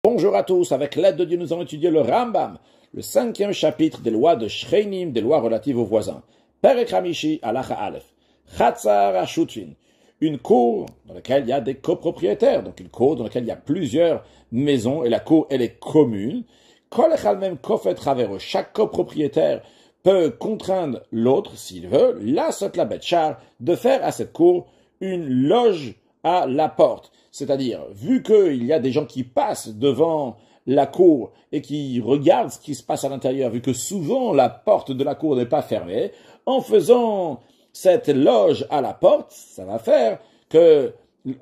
Bonjour à tous, avec l'aide de Dieu, nous allons étudier le Rambam, le 5e chapitre des lois de Shreinim, des lois relatives aux voisins. Perek Hamishi, Halacha Aleph. Chatzar Ashutvin, une cour dans laquelle il y a des copropriétaires, donc une cour dans laquelle il y a plusieurs maisons, et la cour, elle est commune. Kol echad mem kofet chavero, chaque copropriétaire peut contraindre l'autre, s'il veut, la sot la betchar, de faire à cette cour une loge à la porte. C'est-à-dire, vu qu'il y a des gens qui passent devant la cour et qui regardent ce qui se passe à l'intérieur, vu que souvent la porte de la cour n'est pas fermée, en faisant cette loge à la porte, ça va faire que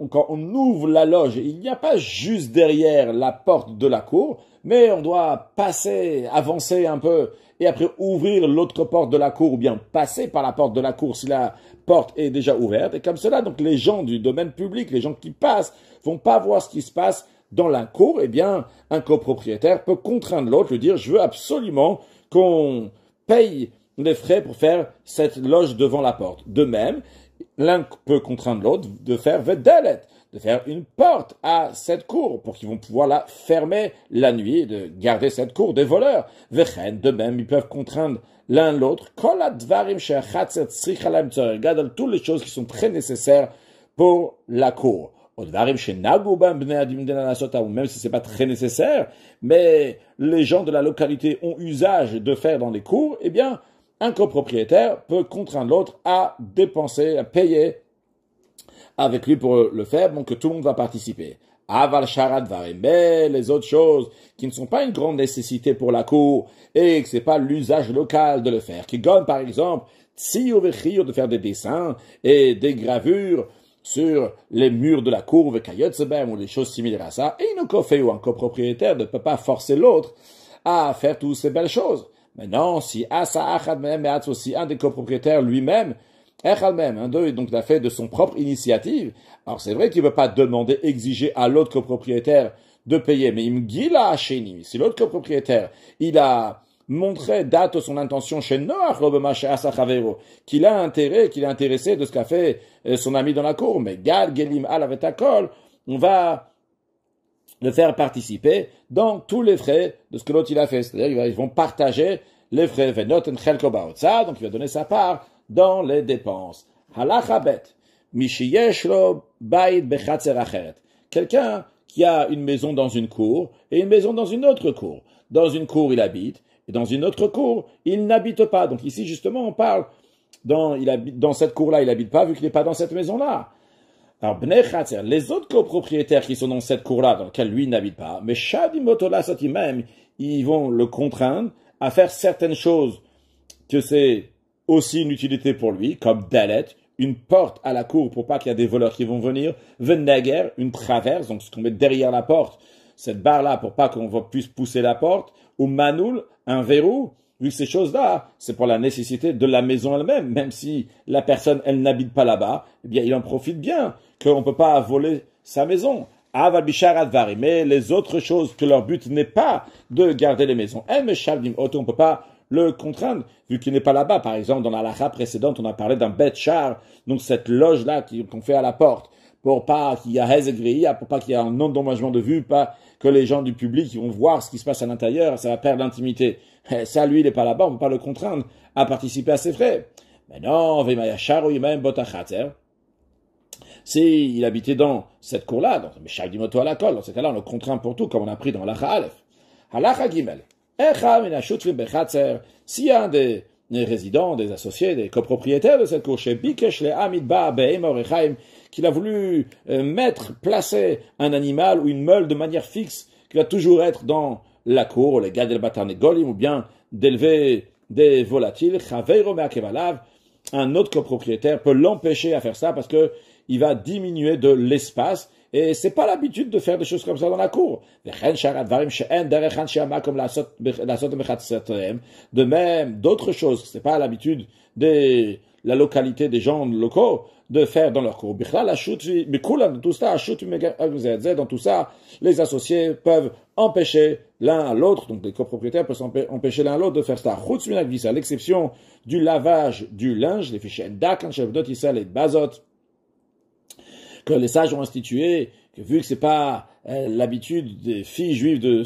quand on ouvre la loge, il n'y a pas juste derrière la porte de la cour, mais on doit passer, avancer un peu, et après ouvrir l'autre porte de la cour, ou bien passer par la porte de la cour si la porte est déjà ouverte. Et comme cela, donc les gens du domaine public, les gens qui passent, vont pas voir ce qui se passe dans la cour. Eh bien, un copropriétaire peut contraindre l'autre, lui dire, je veux absolument qu'on paye les frais pour faire cette loge devant la porte. De même, l'un peut contraindre l'autre de faire vedalet, de faire une porte à cette cour pour qu'ils vont pouvoir la fermer la nuit et de garder cette cour des voleurs. Vechen, de même, ils peuvent contraindre l'un l'autre. Regarde toutes les choses qui sont très nécessaires pour la cour. Ou même si c'est pas très nécessaire, mais les gens de la localité ont usage de faire dans les cours, eh bien, un copropriétaire peut contraindre l'autre à dépenser, à payer avec lui pour le faire, donc que tout le monde va participer. Aval Sharad Varim, mais les autres choses qui ne sont pas une grande nécessité pour la cour et que c'est pas l'usage local de le faire. Qui gagne par exemple, de faire des dessins et des gravures sur les murs de la cour, ou des choses similaires à ça. Et un copropriétaire ne peut pas forcer l'autre à faire toutes ces belles choses. Maintenant, si un des copropriétaires lui-même, donc l'a fait de son propre initiative, alors c'est vrai qu'il ne veut pas demander, exiger à l'autre copropriétaire de payer, mais si l'autre copropriétaire, il a montré, date son intention chez Noach, qu'il a intérêt, qu'il est intéressé de ce qu'a fait son ami dans la cour, mais Gad, Gelim, Alavetakol, on va le faire participer dans tous les frais de ce que l'autre il a fait. C'est-à-dire ils vont partager les frais. Donc il va donner sa part dans les dépenses. Halacha bet. Mishiyeshlo bayit bechatzer acheret. Quelqu'un qui a une maison dans une cour et une maison dans une autre cour. Dans une cour, il habite, et dans une autre cour, il n'habite pas. Donc ici, justement, on parle dans cette cour-là, il n'habite pas, vu qu'il n'est pas dans cette maison-là. Alors, Bnei Chatzer, les autres copropriétaires qui sont dans cette cour-là, dans laquelle lui n'habite pas, mais Shadimotola Sotimem, ils vont le contraindre à faire certaines choses que c'est aussi une utilité pour lui, comme Dalet, une porte à la cour pour pas qu'il y ait des voleurs qui vont venir, Venager, une traverse, donc ce qu'on met derrière la porte, cette barre-là pour pas qu'on puisse pousser la porte, ou Manoul, un verrou. Vu que ces choses-là, c'est pour la nécessité de la maison elle-même, même si la personne, elle n'habite pas là-bas, eh bien, il en profite bien, qu'on ne peut pas voler sa maison. Mais les autres choses, que leur but n'est pas de garder les maisons. On ne peut pas le contraindre, vu qu'il n'est pas là-bas. Par exemple, dans la halakha précédente, on a parlé d'un bet char, donc cette loge-là qu'on fait à la porte, pour pas qu'il y ait hezegriya, pour pas qu'il y ait un endommagement de vue, pas que les gens du public vont voir ce qui se passe à l'intérieur, ça va perdre l'intimité. Ça, lui, il n'est pas là-bas, on ne peut pas le contraindre à participer à ses frais. Mais non, si il habitait dans cette cour-là, dans ce cas-là, on le contraint pour tout, comme on a pris dans l'Alacha Aleph. Halacha Gimel. S'il y a des résidents, des associés, des copropriétaires de cette cour, qu'il a voulu placer un animal ou une meule de manière fixe, qui va toujours être dans la cour, les gars de Batarnegolim, ou bien d'élever des volatiles, un autre copropriétaire peut l'empêcher à faire ça parce que il va diminuer de l'espace et c'est pas l'habitude de faire des choses comme ça dans la cour. De même, d'autres choses, c'est pas l'habitude de la localité des gens locaux de faire dans leur cour. Dans tout ça, les associés peuvent empêcher l'un à l'autre, donc les copropriétaires peuvent empêcher l'un à l'autre de faire ça. À l'exception du lavage du linge, les fichiers Dak, les bazot, que les sages ont institué, que vu que c'est pas l'habitude des filles juives de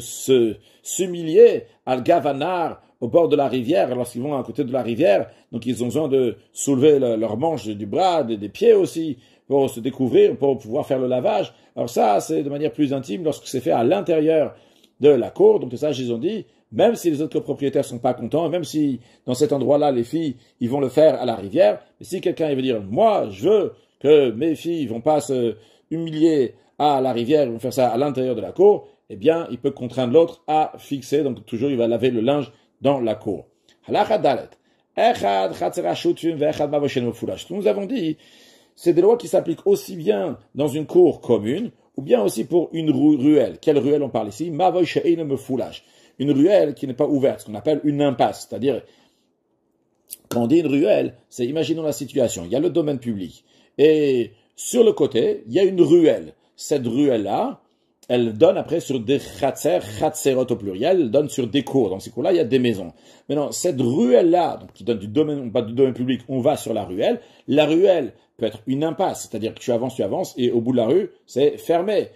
s'humilier al gavanar au bord de la rivière, lorsqu'ils vont à côté de la rivière, donc ils ont besoin de soulever leurs manches du bras, des pieds aussi, pour se découvrir, pour pouvoir faire le lavage. Alors ça, c'est de manière plus intime lorsque c'est fait à l'intérieur de la cour. Donc ça, ils ont dit, même si les autres copropriétaires sont pas contents, même si dans cet endroit-là, les filles, ils vont le faire à la rivière, mais si quelqu'un veut dire, moi, je veux que mes filles vont pas se humilier à la rivière, ils vont faire ça à l'intérieur de la cour, eh bien, il peut contraindre l'autre à fixer, donc toujours il va laver le linge dans la cour. Halacha dalet. Nous avons dit, c'est des lois qui s'appliquent aussi bien dans une cour commune, ou bien aussi pour une ruelle. Quelle ruelle on parle ici? Une ruelle qui n'est pas ouverte, ce qu'on appelle une impasse. C'est-à-dire, quand on dit une ruelle, c'est, imaginons la situation, il y a le domaine public, et sur le côté, il y a une ruelle. Cette ruelle-là, elle donne après sur des chatserot au pluriel, elle donne sur des cours. Dans ces cours-là, il y a des maisons. Maintenant, cette ruelle-là, donc qui donne du domaine, pas du domaine public, on va sur la ruelle. La ruelle peut être une impasse, c'est-à-dire que tu avances, et au bout de la rue, c'est fermé.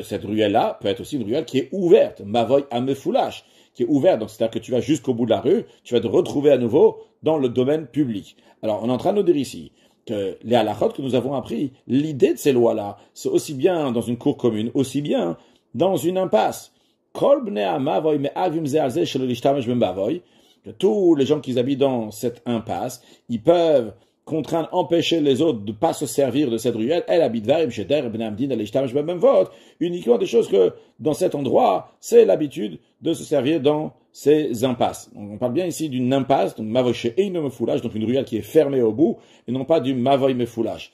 Cette ruelle-là peut être aussi une ruelle qui est ouverte, mavoy amefoulash, qui est ouverte. Donc, c'est-à-dire que tu vas jusqu'au bout de la rue, tu vas te retrouver à nouveau dans le domaine public. Alors, on est en train de nous dire ici que les halachot que nous avons appris, l'idée de ces lois-là, c'est aussi bien dans une cour commune, aussi bien dans une impasse. Que tous les gens qui habitent dans cette impasse, ils peuvent contraindre, empêcher les autres de ne pas se servir de cette ruelle. Uniquement des choses que, dans cet endroit, c'est l'habitude de se servir dans ces impasses. Donc, on parle bien ici d'une impasse, donc mavoche et une mefoulage, donc une ruelle qui est fermée au bout, et non pas du mavoy mefoulage.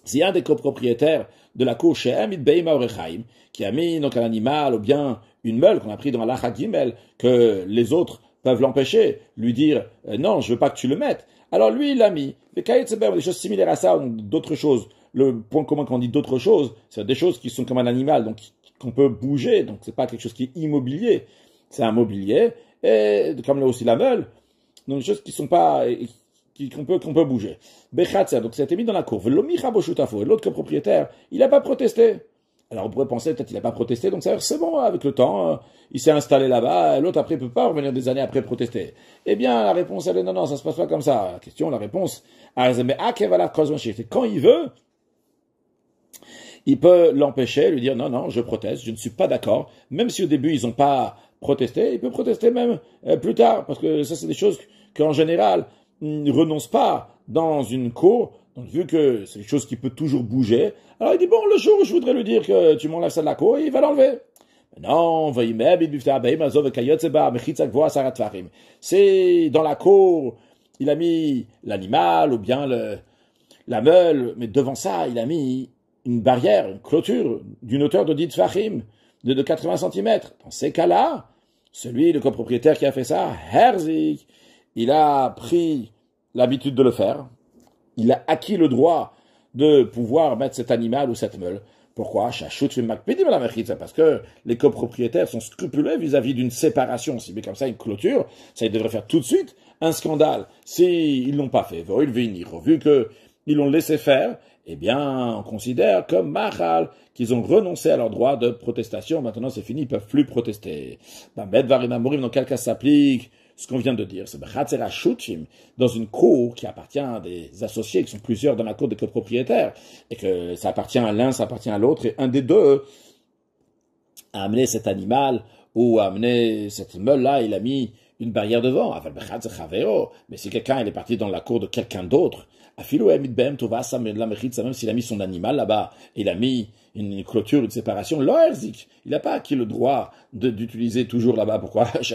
Si un des copropriétaires de la cour chez Hamid Beima Orechaim, qui a mis donc un animal ou bien une meule qu'on a pris dans la Gimel, que les autres peuvent l'empêcher, lui dire non, je veux pas que tu le mettes. Alors lui, il l'a mis. Des choses similaires à ça, d'autres choses. Le point commun quand on dit d'autres choses, c'est des choses qui sont comme un animal, donc qu'on peut bouger, donc c'est pas quelque chose qui est immobilier, c'est un mobilier, et comme là aussi la meule, donc des choses qui sont pas, qu'on peut bouger. Bechatzer, donc ça a été mis dans la cour. Velomicha boshutafo, et l'autre copropriétaire, il n'a pas protesté. Alors on pourrait penser, peut-être il n'a pas protesté, donc ça c'est bon, avec le temps, il s'est installé là-bas, l'autre après peut pas revenir des années après protester. Eh bien, la réponse elle est non, ça se passe pas comme ça. La question, la réponse, c'est quand il veut, il peut l'empêcher, lui dire non, je proteste, je ne suis pas d'accord, même si au début ils n'ont pas protesté, il peut protester même plus tard, parce que ça c'est des choses qu'en général, ne renonce pas dans une cour, donc vu que c'est quelque chose qui peut toujours bouger, alors il dit bon, le jour où je voudrais lui dire que tu m'enlèves ça de la cour, il va l'enlever. Non, c'est dans la cour, il a mis l'animal ou bien la meule, mais devant ça, il a mis une barrière, une clôture d'une hauteur de 10 tfachim, de 80 cm. Dans ces cas-là, le copropriétaire qui a fait ça, Herzik, il a pris l'habitude de le faire. Il a acquis le droit de pouvoir mettre cet animal ou cette meule. Pourquoi? Parce que les copropriétaires sont scrupuleux vis-à-vis d'une séparation. Si mais comme ça une clôture, ça devrait faire tout de suite un scandale. S'ils l'ont pas fait, vu qu'ils l'ont laissé faire, eh bien, on considère comme Mahal qu'ils ont renoncé à leur droit de protestation. Maintenant, c'est fini, ils peuvent plus protester. Dans quel cas s'applique ce qu'on vient de dire? C'est dans une cour qui appartient à des associés, qui sont plusieurs dans la cour des copropriétaires, et que ça appartient à l'un, ça appartient à l'autre, et un des deux a amené cet animal ou a amené cette meule-là, il a mis une barrière devant. Mais si quelqu'un il est parti dans la cour de quelqu'un d'autre, même s'il a mis son animal là-bas, il a mis une clôture, une séparation, il n'a pas acquis le droit d'utiliser toujours là-bas. Pourquoi? Parce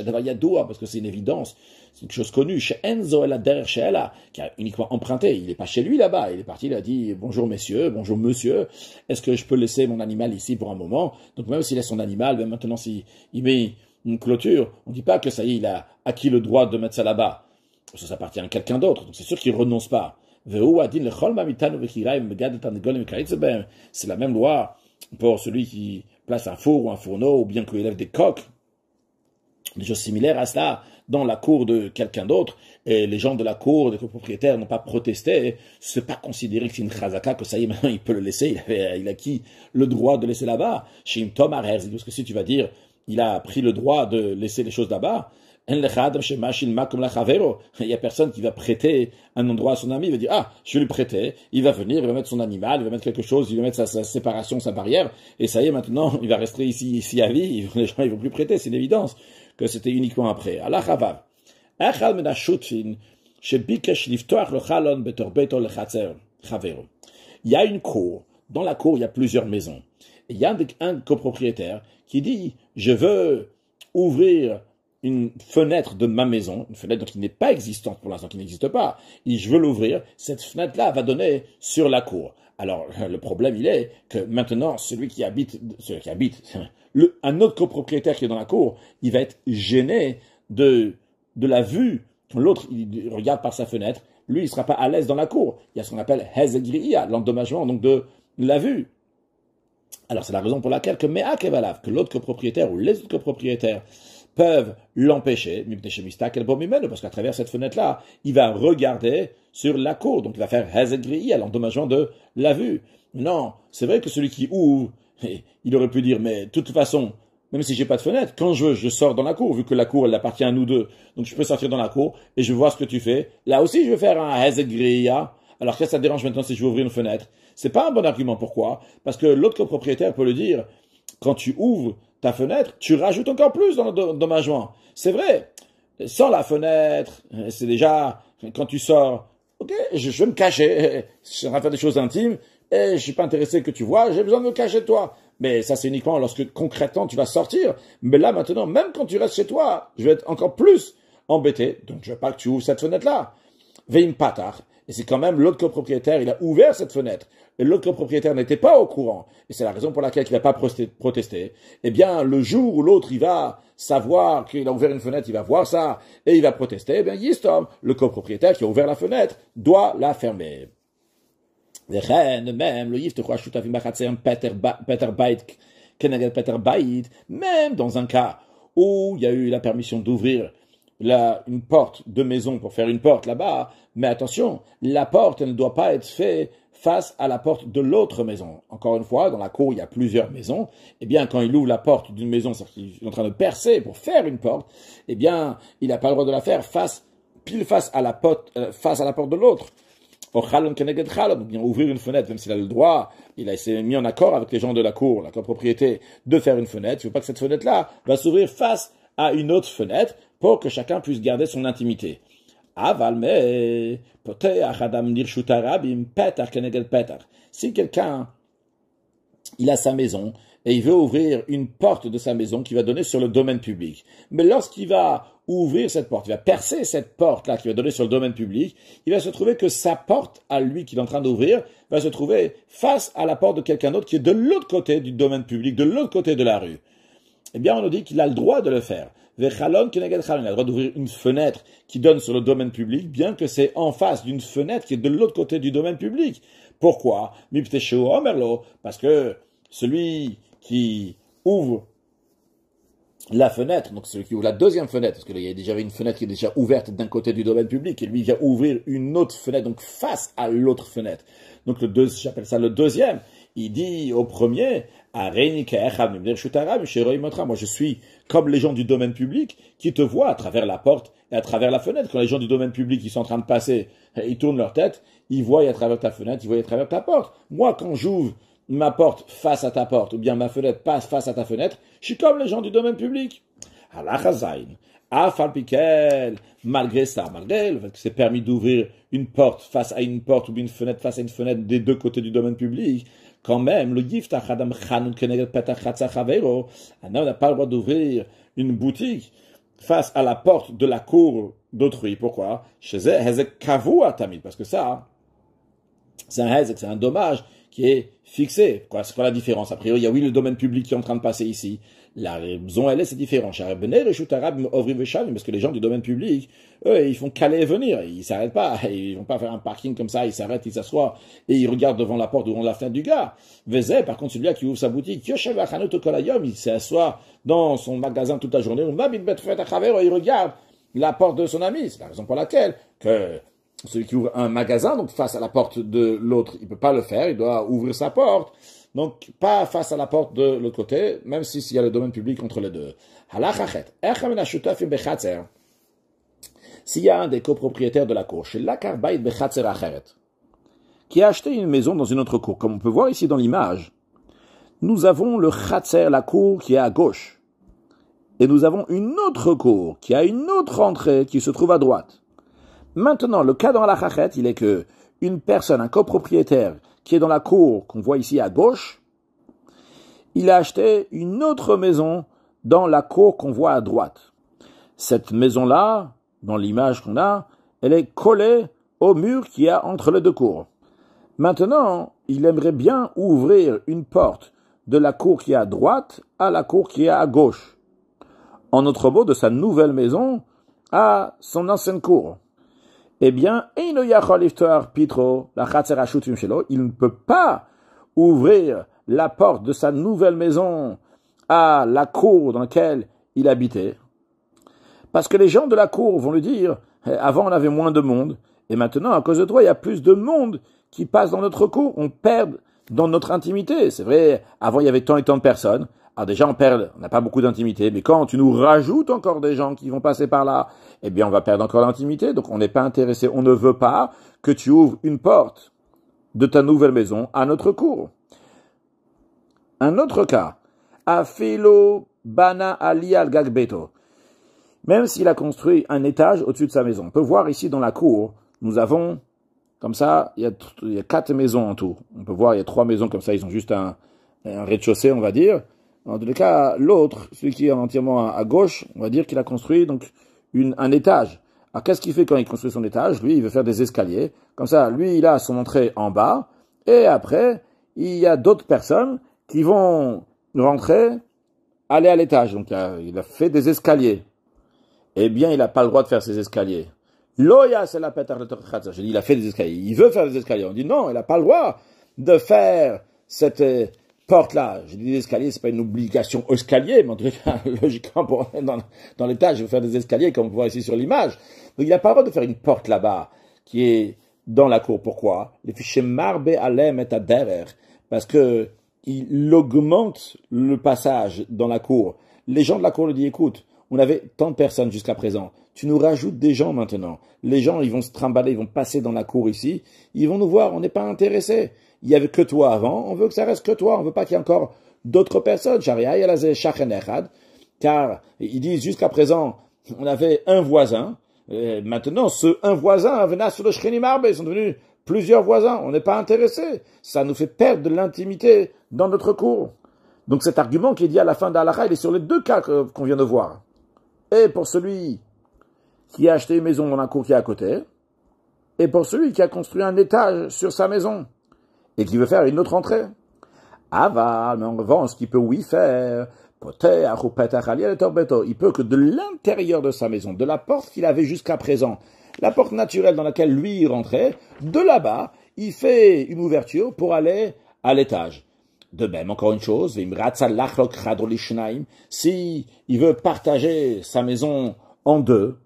que c'est une évidence, c'est une chose connue. Chez Enzo et la derrière chez elle, qui a uniquement emprunté, il n'est pas chez lui là-bas, il est parti, il a dit bonjour messieurs, bonjour monsieur, est-ce que je peux laisser mon animal ici pour un moment? Donc même s'il laisse son animal, même maintenant s'il met une clôture, on ne dit pas que ça y est, il a acquis le droit de mettre ça là-bas. Ça appartient à quelqu'un d'autre, donc c'est sûr qu'il ne renonce pas. C'est la même loi pour celui qui place un four ou un fourneau, ou bien qu'il élève des coqs, des choses similaires à cela. dans la cour de quelqu'un d'autre, et les gens de la cour, des copropriétaires n'ont pas protesté, c'est pas considéré que c'est une chazaka, que ça y est, maintenant il peut le laisser, il a acquis le droit de laisser là-bas. Shim Tom Arez, parce que si tu vas dire, il a pris le droit de laisser les choses là-bas, il y a personne qui va prêter un endroit à son ami, il va dire, ah, je vais lui prêter, il va venir, il va mettre son animal, il va mettre quelque chose, il va mettre sa séparation, sa barrière, et ça y est, maintenant, il va rester ici à vie, les gens, ils vont plus prêter, c'est une évidence que c'était uniquement après. Allah Chavav. Il y a une cour. Dans la cour, il y a plusieurs maisons. Et il y a un copropriétaire qui dit, je veux ouvrir une fenêtre de ma maison, une fenêtre qui n'est pas existante pour l'instant, qui n'existe pas, et je veux l'ouvrir, cette fenêtre-là va donner sur la cour. Alors, le problème, il est que maintenant, un autre copropriétaire qui est dans la cour, il va être gêné de la vue. L'autre, il regarde par sa fenêtre, lui, il ne sera pas à l'aise dans la cour. Il y a ce qu'on appelle hezegriya, l'endommagement, donc de la vue. Alors, c'est la raison pour laquelle que l'autre copropriétaire ou les autres copropriétaires peuvent l'empêcher, parce qu'à travers cette fenêtre-là, il va regarder sur la cour, donc il va faire hezegriya, l'endommagement de la vue. Non, c'est vrai que celui qui ouvre, il aurait pu dire, mais de toute façon, même si j'ai pas de fenêtre, quand je veux, je sors dans la cour, vu que la cour, elle appartient à nous deux. Donc je peux sortir dans la cour et je vois ce que tu fais. Là aussi, je vais faire un hezegriya. Alors qu'est-ce que ça dérange maintenant si je veux ouvrir une fenêtre? C'est pas un bon argument. Pourquoi? Parce que l'autre copropriétaire peut le dire. Quand tu ouvres ta fenêtre, tu rajoutes encore plus dans l'endommagement. C'est vrai. Sans la fenêtre, c'est déjà, quand tu sors, ok, je vais me cacher. Je suis en train de faire des choses intimes et je suis pas intéressé que tu vois, j'ai besoin de me cacher de toi. Mais ça, c'est uniquement lorsque, concrètement, tu vas sortir. Mais là, maintenant, même quand tu restes chez toi, je vais être encore plus embêté. Donc, je veux pas que tu ouvres cette fenêtre-là. Veim patar. Et c'est quand même l'autre copropriétaire, il a ouvert cette fenêtre. Et l'autre copropriétaire n'était pas au courant. Et c'est la raison pour laquelle il n'a pas protesté. Eh bien, le jour où l'autre, il va savoir qu'il a ouvert une fenêtre, il va voir ça, et il va protester, eh bien, Yistom, le copropriétaire qui a ouvert la fenêtre, doit la fermer. Même le même dans un cas où il y a eu la permission d'ouvrir une porte de maison pour faire une porte là-bas, mais attention, la porte, elle ne doit pas être faite face à la porte de l'autre maison. Encore une fois, dans la cour, il y a plusieurs maisons. Eh bien, quand il ouvre la porte d'une maison, c'est-à-dire qu'il est en train de percer pour faire une porte, eh bien, il n'a pas le droit de la faire pile face à la porte de l'autre. Bien ouvrir une fenêtre, même s'il a le droit, s'est mis en accord avec les gens de la cour, la copropriété, de faire une fenêtre. Il ne faut pas que cette fenêtre-là va s'ouvrir face à une autre fenêtre pour que chacun puisse garder son intimité. Si quelqu'un, il a sa maison et il veut ouvrir une porte de sa maison qui va donner sur le domaine public, mais lorsqu'il va ouvrir cette porte, il va percer cette porte-là qui va donner sur le domaine public, il va se trouver que sa porte à lui qu'il est en train d'ouvrir va se trouver face à la porte de quelqu'un d'autre qui est de l'autre côté du domaine public, de l'autre côté de la rue. Eh bien, on nous dit qu'il a le droit de le faire. Il a le droit d'ouvrir une fenêtre qui donne sur le domaine public, bien que c'est en face d'une fenêtre qui est de l'autre côté du domaine public. Pourquoi? Parce que celui qui ouvre la fenêtre, donc celui qui ouvre la deuxième fenêtre, parce qu'il y a déjà une fenêtre qui est déjà ouverte d'un côté du domaine public, et lui vient ouvrir une autre fenêtre, donc face à l'autre fenêtre. Donc j'appelle ça le deuxième. Il dit au premier, moi je suis comme les gens du domaine public qui te voient à travers la porte et à travers la fenêtre. Quand les gens du domaine public ils sont en train de passer, ils tournent leur tête, ils voient à travers ta fenêtre, ils voient à travers ta porte. Moi, quand j'ouvre ma porte face à ta porte, ou bien ma fenêtre passe face à ta fenêtre, je suis comme les gens du domaine public. Malgré ça, malgré le fait que c'est permis d'ouvrir une porte face à une porte ou bien une fenêtre face à une fenêtre des deux côtés du domaine public, quand même, le yiftach adam chanun keneged petach chatza chavero, un homme n'a pas le droit d'ouvrir une boutique face à la porte de la cour d'autrui. Pourquoi? Chez hezek kavu atamid, parce que ça, c'est un hezek, c'est un dommage qui est fixé. C'est quoi la différence? A priori, il y a oui le domaine public qui est en train de passer ici. La raison, elle est, c'est différent. Parce que les gens du domaine public, eux, ils font caler et venir. Ils s'arrêtent pas. Ils vont pas faire un parking comme ça. Ils s'arrêtent, ils s'assoient et ils regardent devant la porte, devant la fenêtre du gars. Vezé, par contre, celui-là qui ouvre sa boutique, il s'assoit dans son magasin toute la journée. Il regarde la porte de son ami. C'est la raison pour laquelle que celui qui ouvre un magasin, donc face à la porte de l'autre, il peut pas le faire, il doit ouvrir sa porte. Donc, pas face à la porte de l'autre côté, même s'il y a le domaine public entre les deux. S'il y a un des copropriétaires de la cour, qui a acheté une maison dans une autre cour, comme on peut voir ici dans l'image, nous avons le khatser, la cour qui est à gauche. Et nous avons une autre cour qui a une autre entrée qui se trouve à droite. Maintenant, le cas dans la chachet, il est que une personne, un copropriétaire, qui est dans la cour qu'on voit ici à gauche, il a acheté une autre maison dans la cour qu'on voit à droite. Cette maison-là, dans l'image qu'on a, elle est collée au mur qui y a entre les deux cours. Maintenant, il aimerait bien ouvrir une porte de la cour qui est à droite à la cour qui est à gauche. En autre mot, de sa nouvelle maison à son ancienne cour. Eh bien, il ne peut pas ouvrir la porte de sa nouvelle maison à la cour dans laquelle il habitait. Parce que les gens de la cour vont lui dire, avant on avait moins de monde, et maintenant à cause de toi il y a plus de monde qui passe dans notre cour, on perd dans notre intimité. C'est vrai, avant il y avait tant et tant de personnes, alors déjà on n'a pas beaucoup d'intimité, mais quand tu nous rajoutes encore des gens qui vont passer par là, eh bien on va perdre encore l'intimité, donc on n'est pas intéressé, on ne veut pas que tu ouvres une porte de ta nouvelle maison à notre cour. Un autre cas, Afilo Bana Ali al Gagbeto. Même s'il a construit un étage au-dessus de sa maison. On peut voir ici dans la cour, nous avons, comme ça, il y a 4 maisons en tout. On peut voir, il y a 3 maisons comme ça, ils ont juste un rez-de-chaussée, on va dire. En tous les cas, l'autre, celui qui est entièrement à gauche, on va dire qu'il a construit donc un étage. Alors qu'est-ce qu'il fait quand il construit son étage? Lui, il veut faire des escaliers. Comme ça, lui, il a son entrée en bas. Et après, il y a d'autres personnes qui vont rentrer, aller à l'étage. Donc il a fait des escaliers. Eh bien, il n'a pas le droit de faire ses escaliers. Loya, c'est la pétard de Khatsa. Je dis, il a fait des escaliers. Il veut faire des escaliers. On dit, non, il n'a pas le droit de faire cette porte-là. Je dis, des escaliers, c'est pas une obligation escalier, mais en tout cas, logiquement, pour dans l'étage, il veut faire des escaliers, comme on peut voir ici sur l'image. Donc, il n'a pas le droit de faire une porte là-bas, qui est dans la cour. Pourquoi? Les fichiers marbe alem et derrière. Parce que, il augmente le passage dans la cour. Les gens de la cour lui disent, écoute, on avait tant de personnes jusqu'à présent. Tu nous rajoutes des gens maintenant. Les gens, ils vont se trimballer, ils vont passer dans la cour ici. Ils vont nous voir, on n'est pas intéressés. Il y avait que toi avant, on veut que ça reste que toi. On veut pas qu'il y ait encore d'autres personnes. Car ils disent jusqu'à présent, on avait un voisin. Maintenant, ce un voisin, ils sont devenus plusieurs voisins. On n'est pas intéressés. Ça nous fait perdre de l'intimité dans notre cour. Donc cet argument qui est dit à la fin d'Alaha, il est sur les 2 cas qu'on vient de voir. Et pour celui qui a acheté une maison dans la cour qui est à côté, et pour celui qui a construit un étage sur sa maison, et qui veut faire une autre entrée. Ah mais en revanche, ce qu'il peut oui faire, il peut que de l'intérieur de sa maison, de la porte qu'il avait jusqu'à présent, la porte naturelle dans laquelle lui il rentrait, de là-bas, il fait une ouverture pour aller à l'étage. De même, encore une chose, si il veut partager sa maison en 2,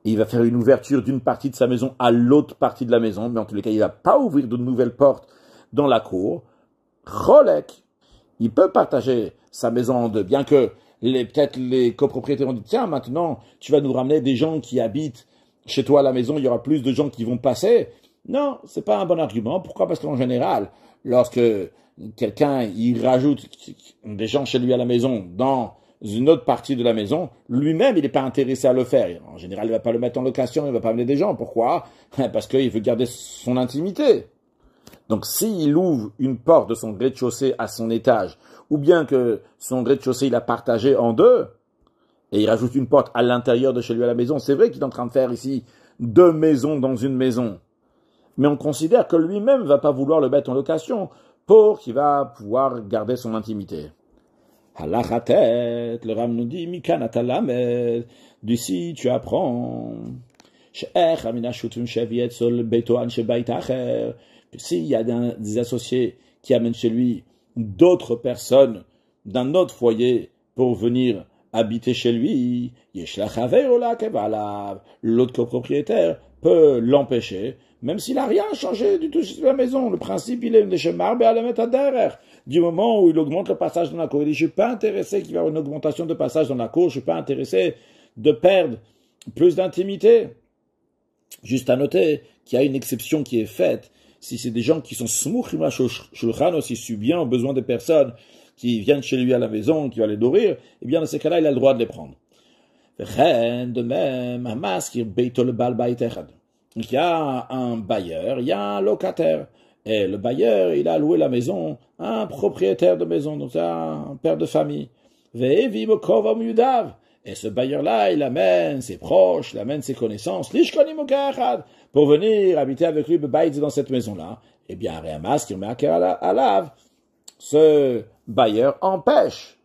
il va faire une ouverture d'une partie de sa maison à l'autre partie de la maison, mais en tous les cas, il va pas ouvrir de nouvelles portes dans la cour. Cholek, il peut partager sa maison en 2, bien que peut-être les copropriétaires ont dit, tiens, maintenant, tu vas nous ramener des gens qui habitent chez toi à la maison, il y aura plus de gens qui vont passer. Non, c'est pas un bon argument. Pourquoi? Parce qu'en général, lorsque quelqu'un, il rajoute des gens chez lui à la maison dans une autre partie de la maison, lui-même, il n'est pas intéressé à le faire. En général, il ne va pas le mettre en location, il ne va pas amener des gens. Pourquoi? Parce qu'il veut garder son intimité. Donc, s'il ouvre une porte de son rez-de-chaussée à son étage, ou bien que son rez-de-chaussée, il a partagé en 2, et il rajoute une porte à l'intérieur de chez lui à la maison, c'est vrai qu'il est en train de faire ici 2 maisons dans une maison. Mais on considère que lui-même ne va pas vouloir le mettre en location pour qu'il va pouvoir garder son intimité. Halachatet, le Ram nous dit, Mikan atalamed, d'ici tu apprends. S'il y a des associés qui amènent chez lui d'autres personnes d'un autre foyer pour venir habiter chez lui, l'autre copropriétaire peut l'empêcher, même s'il n'a rien changé du tout sur la maison. Le principe, il est du moment où il augmente le passage dans la cour. Il dit, je suis pas intéressé qu'il y ait une augmentation de passage dans la cour, je suis pas intéressé de perdre plus d'intimité. Juste à noter qu'il y a une exception qui est faite. Si c'est des gens qui sont smouchim la shulchan, aussi subient aux besoins des personnes qui viennent chez lui à la maison, qui va les nourrir, eh bien, dans ces cas-là, il a le droit de les prendre. De même, donc, il y a un bailleur, il y a un locataire. Et le bailleur, il a loué la maison à un propriétaire de maison, donc c'est un père de famille. Et ce bailleur-là, il amène ses proches, il amène ses connaissances, pour venir habiter avec lui dans cette maison-là. Eh bien, ce bailleur empêche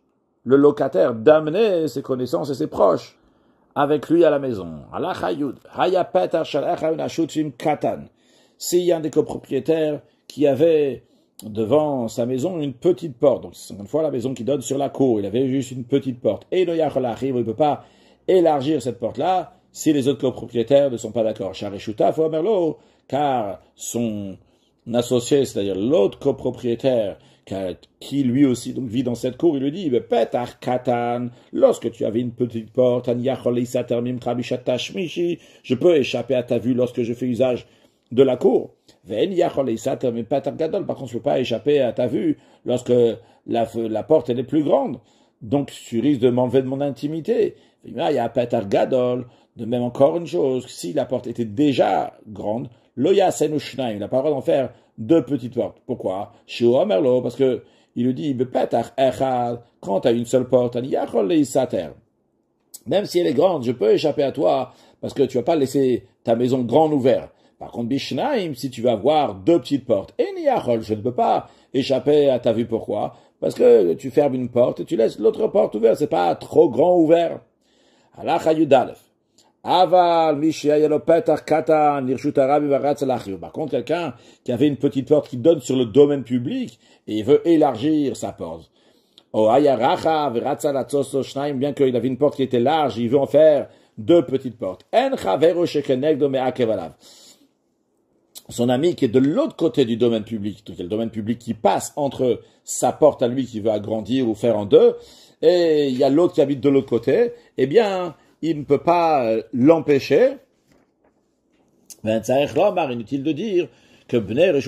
le locataire d'amener ses connaissances et ses proches avec lui à la maison. S'il y a un des copropriétaires qui avait devant sa maison une petite porte, donc c'est une fois la maison qui donne sur la cour, il avait juste une petite porte, et il ne peut pas élargir cette porte-là si les autres copropriétaires ne sont pas d'accord. Car son associé, c'est-à-dire l'autre copropriétaire, qui lui aussi donc vit dans cette cour, il lui dit, lorsque tu avais une petite porte, je peux échapper à ta vue lorsque je fais usage de la cour. Par contre, je ne peux pas échapper à ta vue lorsque la porte elle est plus grande. Donc, tu risques de m'enlever de mon intimité. Il y a Petar Gadol. De même, encore une chose, si la porte était déjà grande, Loya Senushnaim, il n'a pas le droit d'en faire deux petites portes. Pourquoi? Parce que il lui dit, quand tu as une seule porte, même si elle est grande, je peux échapper à toi, parce que tu vas pas laisser ta maison grande ouverte. Par contre, Bishnaim, si tu vas avoir deux petites portes, je ne peux pas échapper à ta vue. Pourquoi? Parce que tu fermes une porte et tu laisses l'autre porte ouverte. C'est pas trop grand ouvert. Par contre, quelqu'un qui avait une petite porte qui donne sur le domaine public et il veut élargir sa porte. Bien qu'il avait une porte qui était large, il veut en faire deux petites portes. Son ami qui est de l'autre côté du domaine public, donc il y a le domaine public qui passe entre sa porte à lui qui veut agrandir ou faire en deux, et il y a l'autre qui habite de l'autre côté, eh bien, il ne peut pas l'empêcher. Inutile de dire que les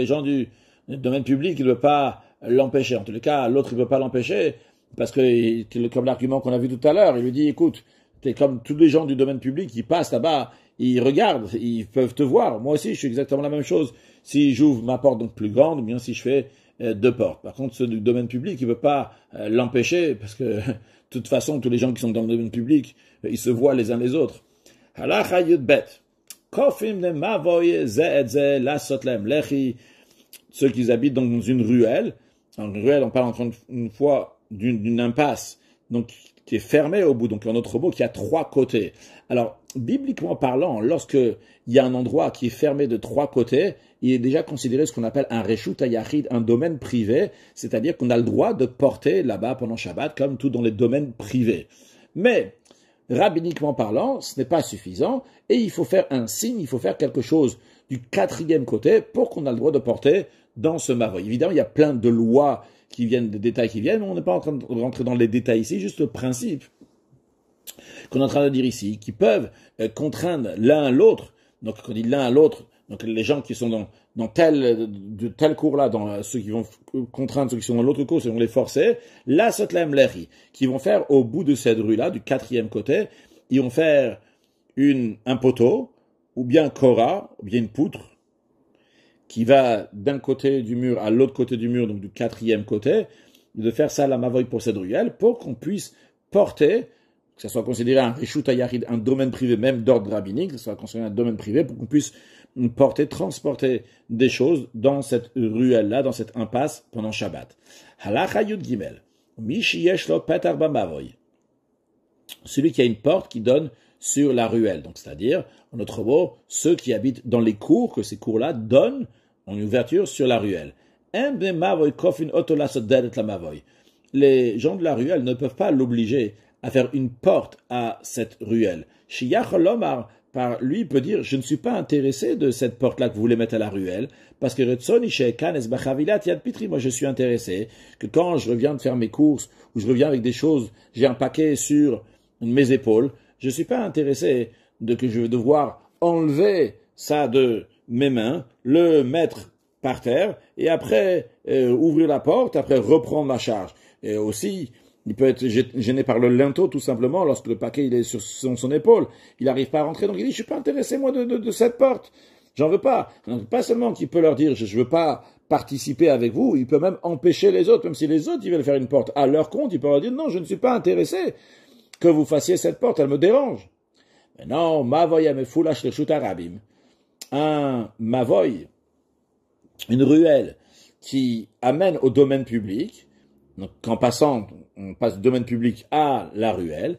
gens du domaine public ne peuvent pas l'empêcher. En tous les cas, l'autre ne peut pas l'empêcher, parce que, comme l'argument qu'on a vu tout à l'heure, il lui dit, écoute, t'es comme tous les gens du domaine public qui passent là-bas, ils regardent, ils peuvent te voir. Moi aussi, je suis exactement la même chose. Si j'ouvre ma porte donc plus grande, ou bien si je fais deux portes. Par contre, ceux du domaine public, ils ne peuvent pas l'empêcher, parce que, de toute façon, tous les gens qui sont dans le domaine public, ils se voient les uns les autres. Ceux qui habitent dans une ruelle. En ruelle, on parle encore une fois d'une impasse, donc qui est fermée au bout, donc un autre mot qui a trois côtés. Alors, bibliquement parlant, lorsque il y a un endroit qui est fermé de trois côtés, il est déjà considéré ce qu'on appelle un reshut hayachid, un domaine privé, c'est-à-dire qu'on a le droit de porter là-bas pendant Shabbat, comme tout dans les domaines privés. Mais, rabbiniquement parlant, ce n'est pas suffisant, et il faut faire un signe, il faut faire quelque chose du quatrième côté pour qu'on ait le droit de porter dans ce mavoy. Évidemment, il y a plein de lois qui viennent, des détails qui viennent, on n'est pas en train de rentrer dans les détails ici, juste le principe qu'on est en train de dire ici, qui peuvent contraindre l'un l'autre. Donc, quand on dit l'un à l'autre, donc les gens qui sont dans tel cours-là, dans ceux qui vont contraindre ceux qui sont dans l'autre cours, ceux qui vont les forcer, la sotlem lehi, qui vont faire au bout de cette rue-là, du quatrième côté, ils vont faire un poteau, ou bien kora, ou bien une poutre, qui va d'un côté du mur à l'autre côté du mur, donc du quatrième côté, de faire ça la mavoy pour cette ruelle, pour qu'on puisse porter, que ça soit considéré un reshut hayachid, un domaine privé, même d'ordre rabbinique, que ça soit considéré un domaine privé, pour qu'on puisse transporter des choses dans cette ruelle-là, dans cette impasse, pendant Shabbat. Halacha Yud Gimel. Mishi yesh lo petar b'mavoy. Celui qui a une porte qui donne sur la ruelle. Donc, c'est-à-dire, en autre mot, ceux qui habitent dans les cours, que ces cours-là donnent en ouverture sur la ruelle. les gens de la ruelle ne peuvent pas l'obliger à faire une porte à cette ruelle. Shiyach Lomar, par lui, peut dire, je ne suis pas intéressé de cette porte-là que vous voulez mettre à la ruelle, parce que moi je suis intéressé que quand je reviens de faire mes courses, ou je reviens avec des choses, j'ai un paquet sur mes épaules, je ne suis pas intéressé que je vais devoir enlever ça de mes mains, le mettre par terre, et après ouvrir la porte, après reprendre ma charge. Et aussi, il peut être gêné par le linteau, tout simplement, lorsque le paquet il est sur son épaule. Il n'arrive pas à rentrer, donc il dit, je suis pas intéressé, moi, de cette porte. J'en veux pas. Donc, pas seulement qu'il peut leur dire, je veux pas participer avec vous, il peut même empêcher les autres, même si les autres, ils veulent faire une porte à leur compte, il peut leur dire, non, je ne suis pas intéressé que vous fassiez cette porte, elle me dérange. Mais non, mavoy amefoulash le chutarabim. Un mavoy, une ruelle qui amène au domaine public. Donc, en passant, on passe du domaine public à la ruelle.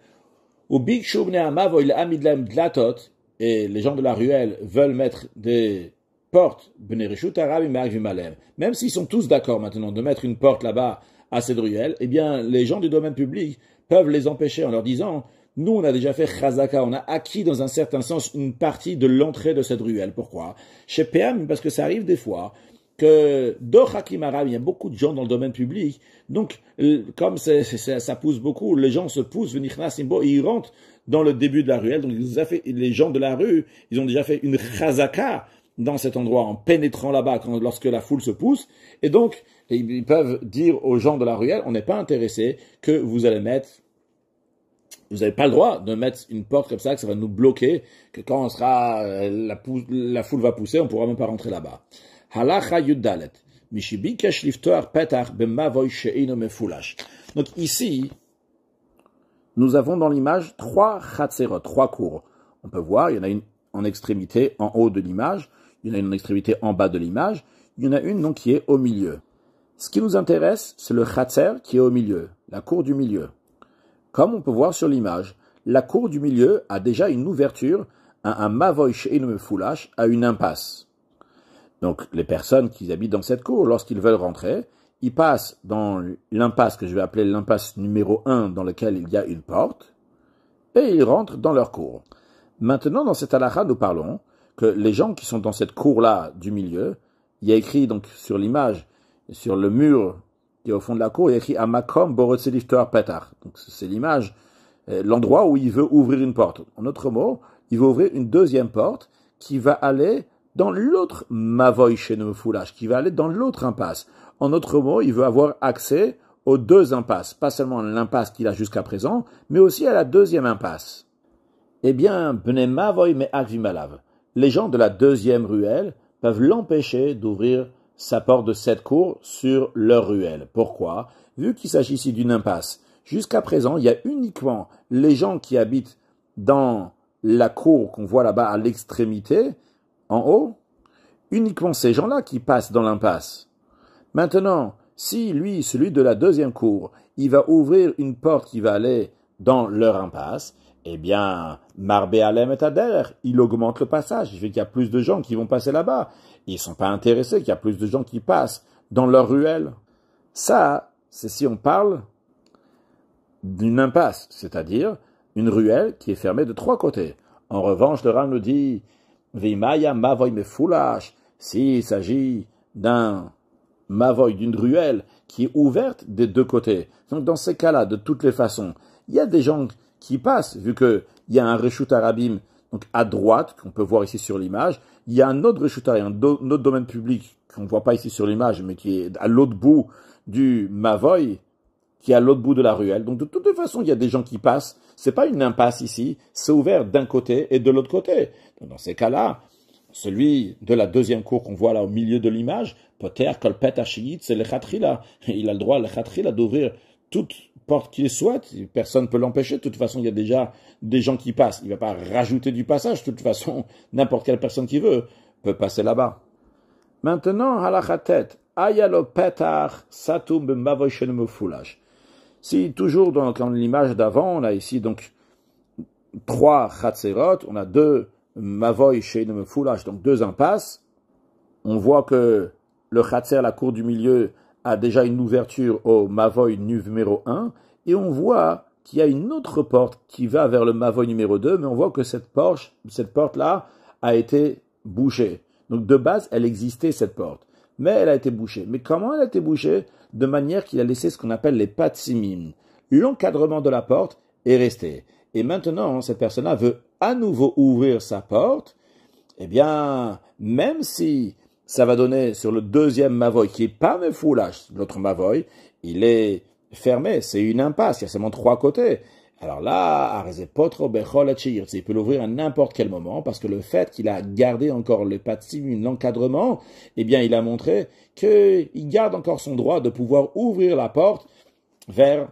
Ou big shubne amavoy amidlem dlatot. Et les gens de la ruelle veulent mettre des portes, même s'ils sont tous d'accord maintenant de mettre une porte là-bas à cette ruelle, eh bien, les gens du domaine public peuvent les empêcher en leur disant, nous, on a déjà fait chazaka, on a acquis dans un certain sens une partie de l'entrée de cette ruelle. Pourquoi? Chez PM, parce que ça arrive des fois que il y a beaucoup de gens dans le domaine public, donc comme ça pousse beaucoup, les gens se poussent, et ils rentrent dans le début de la ruelle, donc les gens de la rue, ils ont déjà fait une chazaka dans cet endroit en pénétrant là-bas lorsque la foule se pousse, et donc ils peuvent dire aux gens de la ruelle, on n'est pas intéressé que vous allez mettre, vous n'avez pas le droit de mettre une porte comme ça, que ça va nous bloquer, que quand on sera, la foule va pousser, on ne pourra même pas rentrer là-bas. Halacha Yuddalet. Mishibikesh liftoar petach b'mavoy she'ino mefulash. Donc ici, nous avons dans l'image 3 chatzerot, 3 cours. On peut voir, il y en a une en extrémité en haut de l'image, il y en a une en extrémité en bas de l'image, il y en a une donc qui est au milieu. Ce qui nous intéresse, c'est le chatzer qui est au milieu, la cour du milieu. Comme on peut voir sur l'image, la cour du milieu a déjà une ouverture, un mavoy she'ino mefulash, à une impasse. Donc, les personnes qui habitent dans cette cour, lorsqu'ils veulent rentrer, ils passent dans l'impasse que je vais appeler l'impasse numéro 1, dans laquelle il y a une porte, et ils rentrent dans leur cour. Maintenant, dans cette halakha, nous parlons que les gens qui sont dans cette cour-là du milieu, il y a écrit donc sur l'image, sur le mur qui est au fond de la cour, il y a écrit Amakom Borotzeliftoar Petar. Donc, c'est l'image, l'endroit où il veut ouvrir une porte. En d'autres mots, il veut ouvrir une deuxième porte qui va aller dans l'autre mavoy she'ino mefulash, qui va aller dans l'autre impasse. En d'autres mots, il veut avoir accès aux 2 impasses, pas seulement l'impasse qu'il a jusqu'à présent, mais aussi à la deuxième impasse. Eh bien, bnei mavoy me'akvim alav. Les gens de la deuxième ruelle peuvent l'empêcher d'ouvrir sa porte de cette cour sur leur ruelle. Pourquoi? Vu qu'il s'agit ici d'une impasse. Jusqu'à présent, il y a uniquement les gens qui habitent dans la cour qu'on voit là-bas à l'extrémité, en haut, uniquement ces gens-là qui passent dans l'impasse. Maintenant, si lui, celui de la deuxième cour, il va ouvrir une porte qui va aller dans leur impasse, eh bien, Marbe Alem et Ader, il augmente le passage. Il fait qu'il y a plus de gens qui vont passer là-bas. Ils ne sont pas intéressés qu'il y a plus de gens qui passent dans leur ruelle. Ça, c'est si on parle d'une impasse, c'est-à-dire une ruelle qui est fermée de 3 côtés. En revanche, le Ram nous dit Veimaya mavoy mefulash, s'il s'agit d'un mavoy, d'une ruelle qui est ouverte des 2 côtés. Donc dans ces cas-là, de toutes les façons, il y a des gens qui passent, vu qu'il y a un reshut arabim, donc à droite, qu'on peut voir ici sur l'image, il y a un autre reshut arabim, un autre domaine public, qu'on ne voit pas ici sur l'image, mais qui est à l'autre bout du mavoy, qui est à l'autre bout de la ruelle. Donc de toute façon, il y a des gens qui passent. C'est pas une impasse ici, c'est ouvert d'un côté et de l'autre côté. Donc dans ces cas-là, celui de la deuxième cour qu'on voit là au milieu de l'image, poter kolpet ashiyit, c'est le khatrila. Il a le droit, le khatrila, d'ouvrir toute porte qu'il souhaite. Personne ne peut l'empêcher. De toute façon, il y a déjà des gens qui passent. Il ne va pas rajouter du passage. De toute façon, n'importe quelle personne qui veut peut passer là-bas. Maintenant, halachatet, ayalo petar satum b'mavoy she'ino mefulash. Si toujours dans l'image d'avant, on a ici donc 3 chatzerot, on a 2 mavoy she'ino mefulash, donc 2 impasses. On voit que le chatzer, la cour du milieu, a déjà une ouverture au Mavoy numéro 1, et on voit qu'il y a une autre porte qui va vers le Mavoy numéro 2, mais on voit que cette porte-là a été bouchée. Donc de base, elle existait cette porte, mais elle a été bouchée. Mais comment elle a été bouchée? De manière qu'il a laissé ce qu'on appelle les patsimim. L'encadrement de la porte est resté. Et maintenant, cette personne-là veut à nouveau ouvrir sa porte. Eh bien, même si ça va donner sur le deuxième Mavoy, qui est pas Mefoulash, l'autre Mavoy, il est fermé, c'est une impasse, il y a seulement 3 côtés. Alors là, il peut l'ouvrir à n'importe quel moment, parce que le fait qu'il a gardé encore les patsim, l'encadrement, eh bien, il a montré qu'il garde encore son droit de pouvoir ouvrir la porte vers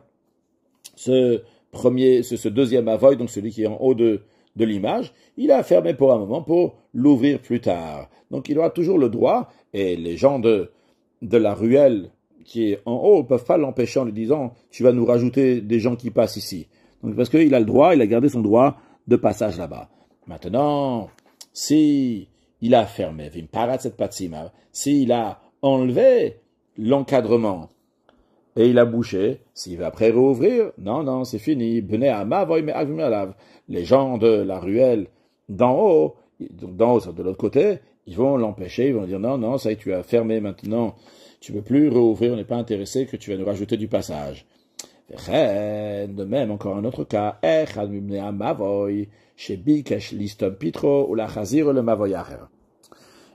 ce deuxième avoy, donc celui qui est en haut de l'image. Il a fermé pour un moment pour l'ouvrir plus tard. Donc, il aura toujours le droit, et les gens de la ruelle qui est en haut ne peuvent pas l'empêcher en lui disant « tu vas nous rajouter des gens qui passent ici ». Donc, parce qu'il a le droit, il a gardé son droit de passage là-bas. Maintenant, si il a fermé, s'il a enlevé l'encadrement et il a bouché, s'il va après rouvrir, non, c'est fini. Les gens de la ruelle d'en haut, de l'autre côté, ils vont l'empêcher, ils vont dire non, ça y est, tu as fermé maintenant, tu ne peux plus rouvrir, on n'est pas intéressé que tu vas nous rajouter du passage. De même, encore un autre cas,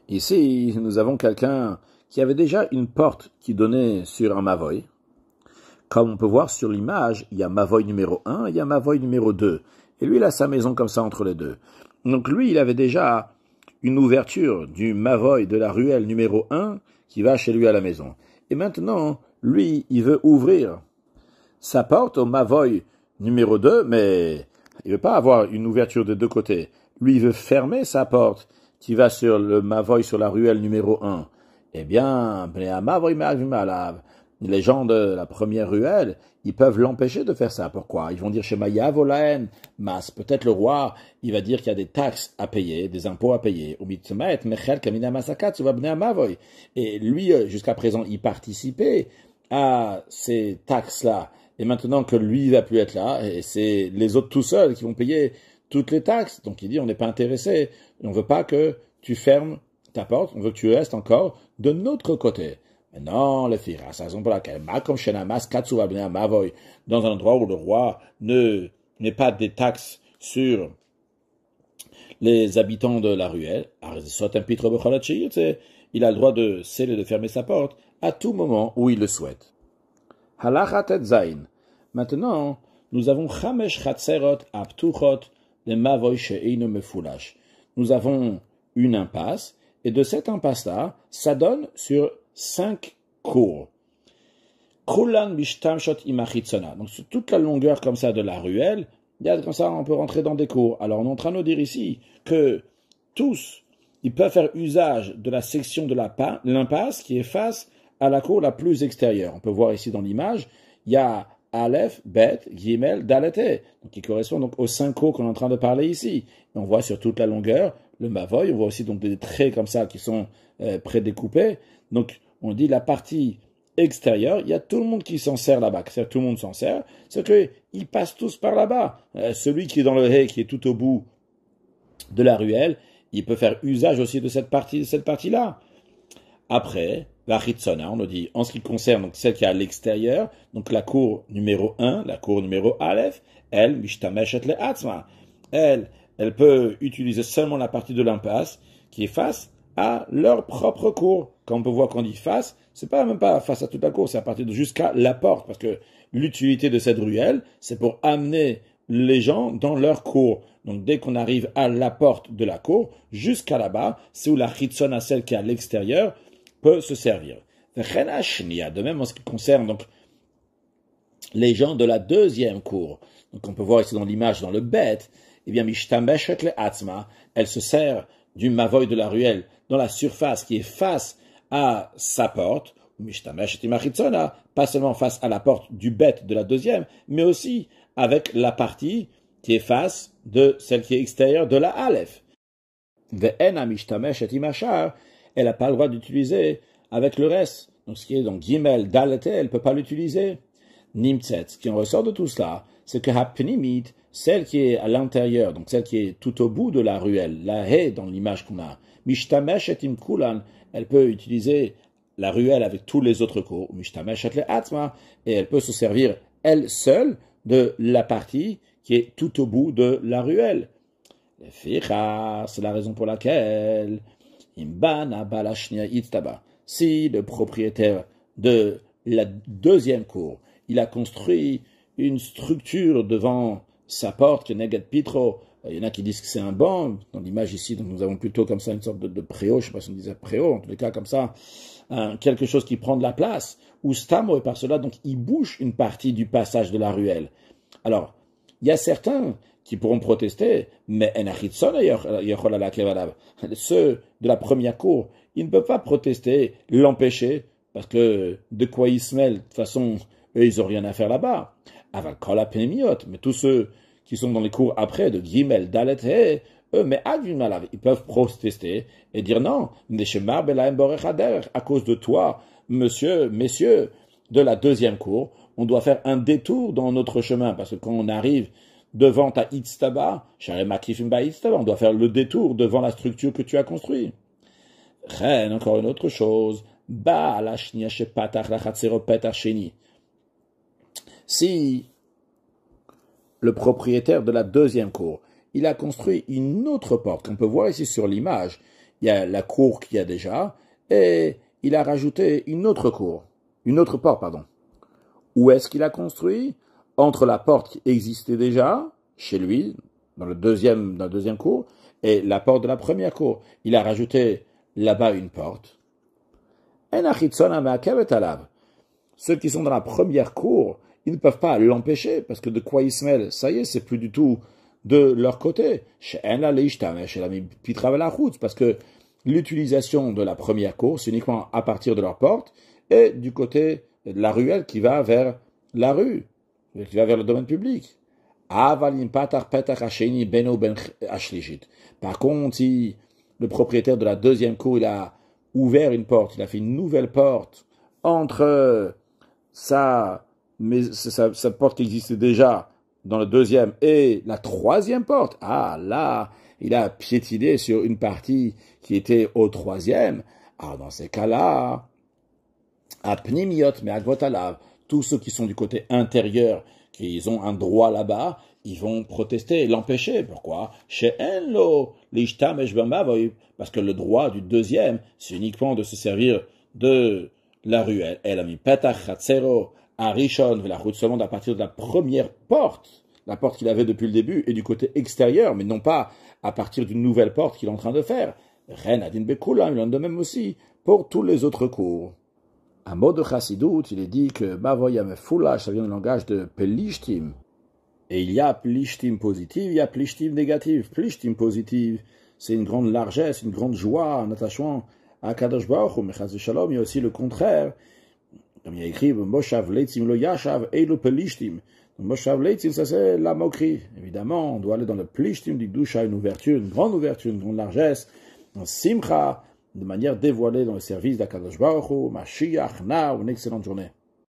ici, nous avons quelqu'un qui avait déjà une porte qui donnait sur un Mavoy. Comme on peut voir sur l'image, il y a Mavoy numéro 1, il y a Mavoy numéro 2. Et lui, il a sa maison comme ça entre les deux. Donc lui, il avait déjà une ouverture du Mavoy de la ruelle numéro 1 qui va chez lui à la maison. Et maintenant, lui, il veut ouvrir sa porte au Mavoy numéro 2, mais il veut pas avoir une ouverture des deux côtés. Lui, il veut fermer sa porte qui va sur le Mavoy sur la ruelle numéro 1. Eh bien, les gens de la première ruelle, ils peuvent l'empêcher de faire ça. Pourquoi? Ils vont dire chez Maya Volaen, Mas, peut-être le roi, il va dire qu'il y a des taxes à payer, des impôts à payer. Et lui, jusqu'à présent, il participait à ces taxes-là. Et maintenant que lui va plus être là, et c'est les autres tout seuls qui vont payer toutes les taxes. Donc il dit, on n'est pas intéressé. On veut pas que tu fermes ta porte, on veut que tu restes encore de notre côté. Mais non, les filles, c'est la raison pour laquelle, dans un endroit où le roi n'est pas des taxes sur les habitants de la ruelle, il a le droit de sceller, de fermer sa porte à tout moment où il le souhaite. Maintenant, nous avons Chamesh Chatserot Aptuchot le Mavoy She'eino Mefulash. Nous avons une impasse, et de cette impasse-là, ça donne sur 5 cours. Kulan Mishtamshot Imachitsona. Donc, sur toute la longueur comme ça de la ruelle, il y a comme ça, on peut rentrer dans des cours. Alors, on est en train de nous dire ici que tous, ils peuvent faire usage de la section de l'impasse qui est face à la cour la plus extérieure. On peut voir ici dans l'image, il y a Aleph, Bet, Gimel, Dalete, donc qui correspond donc aux 5 cours qu'on est en train de parler ici. Et on voit sur toute la longueur le Mavoy, on voit aussi donc des traits comme ça qui sont prédécoupés. Donc on dit la partie extérieure, il y a tout le monde qui s'en sert là-bas. C'est-à-dire tout le monde s'en sert, c'est qu'ils passent tous par là-bas. Celui qui est dans le haie, qui est tout au bout de la ruelle, il peut faire usage aussi de cette partie-là. Après, la Chitsona, on nous dit, en ce qui concerne donc celle qui est à l'extérieur, donc la cour numéro 1, la cour numéro Aleph, elle, Mishtameshet le Atzma, elle peut utiliser seulement la partie de l'impasse qui est face à leur propre cour. Quand on peut voir qu'on dit face, c'est pas même pas face à toute la cour, c'est à partir de jusqu'à la porte, parce que l'utilité de cette ruelle, c'est pour amener les gens dans leur cour. Donc dès qu'on arrive à la porte de la cour, jusqu'à là-bas, c'est où la Chitsona, celle qui est à l'extérieur, peut se servir. De même en ce qui concerne donc les gens de la deuxième cour. Donc on peut voir ici dans l'image, dans le bête, eh bien, Mishtameshet le Atzma, elle se sert du Mavoy de la ruelle dans la surface qui est face à sa porte, ou Mishtameshet Imachitzona, pas seulement face à la porte du bête de la deuxième, mais aussi avec la partie qui est face de celle qui est extérieure de la Aleph. Ve'ena Mishtameshet Imachar, elle n'a pas le droit d'utiliser avec le reste donc ce qui est dans Gimel, Dalete, elle ne peut pas l'utiliser. Nimtzet, ce qui en ressort de tout cela, c'est que Hapnimit, celle qui est à l'intérieur, donc celle qui est tout au bout de la ruelle, la haie dans l'image qu'on a, Mishtamesh et Imkulan, elle peut utiliser la ruelle avec tous les autres cours, Mishtamesh et Atma, et elle peut se servir elle seule de la partie qui est tout au bout de la ruelle. C'est la raison pour laquelle si le propriétaire de la deuxième cour, il a construit une structure devant sa porte, que Neged Pitro, il y en a qui disent que c'est un banc, dans l'image ici, donc nous avons plutôt comme ça une sorte de préau, je ne sais pas si on disait préau, en tous les cas comme ça, quelque chose qui prend de la place, ou Stamo, et par cela, donc il bouche une partie du passage de la ruelle. Alors, il y a certains qui pourront protester, mais ceux de la première cour, ils ne peuvent pas protester, l'empêcher, parce que de quoi ils se mêlent, de toute façon, eux, ils n'ont rien à faire là-bas. Mais tous ceux qui sont dans les cours après, de Gimel, Dalet, eux, mais ils peuvent protester et dire non, à cause de toi, messieurs, de la deuxième cour, on doit faire un détour dans notre chemin, parce que quand on arrive devant ta Itztaba, on doit faire le détour devant la structure que tu as construite. Encore une autre chose, si le propriétaire de la deuxième cour, il a construit une autre porte, qu'on peut voir ici sur l'image, il y a la cour qu'il y a déjà, et il a rajouté une autre porte, pardon. Où est-ce qu'il a construit? Entre la porte qui existait déjà, chez lui, dans la deuxième cour, et la porte de la première cour. Il a rajouté là-bas une porte. Ceux qui sont dans la première cour, ils ne peuvent pas l'empêcher, parce que de quoi ils se mêlent, ça y est, c'est plus du tout de leur côté. Parce que l'utilisation de la première cour, c'est uniquement à partir de leur porte, et du côté de la ruelle qui va vers la rue, qui va vers le domaine public. Par contre, si le propriétaire de la deuxième cour, il a ouvert une porte, il a fait une nouvelle porte entre sa porte qui existait déjà dans le deuxième et la troisième porte, là, il a piétiné sur une partie qui était au troisième. Dans ces cas-là, à Pnimiot, mais à Gvotalav, tous ceux qui sont du côté intérieur, qui ont un droit là-bas, ils vont protester et l'empêcher. Pourquoi? Parce que le droit du deuxième, c'est uniquement de se servir de la ruelle. Elle a mis Petach Chatzero à Rishon, la route seulement à partir de la première porte, la porte qu'il avait depuis le début, et du côté extérieur, mais non pas à partir d'une nouvelle porte qu'il est en train de faire. Ren Adin Bekulam, il en de même aussi pour tous les autres cours. Un mot de Chassidut, il est dit que Mavoyam Foulash, ça vient du langage de Pelishtim. Et il y a Pelishtim positive, il y a Pelishtim négative. Pelishtim positive, c'est une grande largesse, une grande joie, un attachement à Kadosh Baruch Hu, mais Chas Shalom, il y a aussi le contraire. Comme il y a écrit, Moshav Leitzim lo Yashav Eilu Pelishtim. Moshav Leitzim, ça c'est la moquerie. Évidemment, on doit aller dans le Pelishtim du Gdusha, une ouverture, une grande largesse, un Simcha, de manière dévoilée dans le service d'Akadosh Baruch Hu, Mashiach, Na, une excellente journée.